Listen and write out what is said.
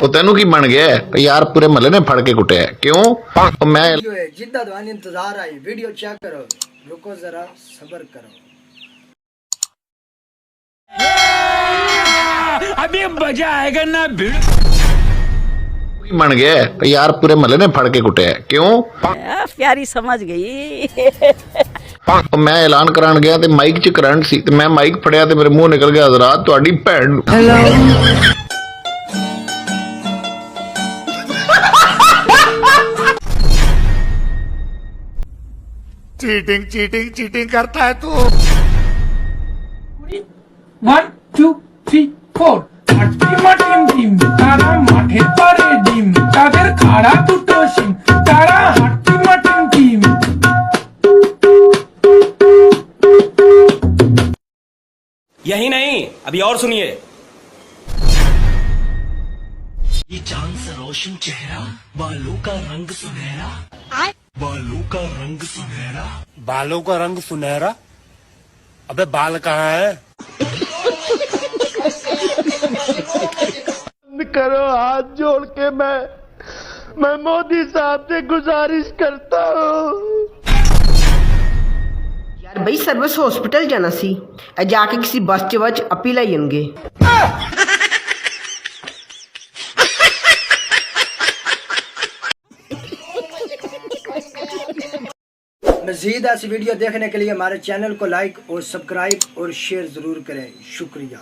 ਉਹ ਤੈਨੂੰ ਕੀ ਬਣ ਗਿਆ ਯਾਰ ਪੂਰੇ ਮਹੱਲੇ ਨੇ ਫੜ ਕੇ ਕੁੱਟਿਆ ਕਿਉਂ ਉਹ ਮੈਂ जिद्दा दवानी इंतजार आई वीडियो चेक करो रुको जरा सब्र करो अभी मजा आएगा ना भिड़ बन गया यार पूरे महल्ले ने फड़ के कुटिया क्यों प्यारी समझ गई मैं ऐलान करान गया ते माइक च करंट सी ते मैं माइक फड़िया ते मेरे मुंह निकल गया हजरात तुहाडी भैन चीटिंग चीटिंग चीटिंग करता है तू 1 2 3 4 টিম টিম তারা মাঠে পারে ডিম তাদের খাড়া দুটো সিং তারা হাট্টি মাটিম টিম यही नहीं अभी और सुनिए ये चांद सा रोशन चेहरा बालों का रंग सुनहरा बालों का रंग सुनहरा बालों का रंग सुनहरा अबे बाल कहाँ है करो हाथ जोड़ के मैं मोदी साहब से गुजारिश करता हूँ यार बई सर्विस हॉस्पिटल जाना सी जाके किसी बस च वच अपी लाई आएंगे मज़ीद ऐसी वीडियो देखने के लिए हमारे चैनल को लाइक और सब्सक्राइब और शेयर ज़रूर करें शुक्रिया।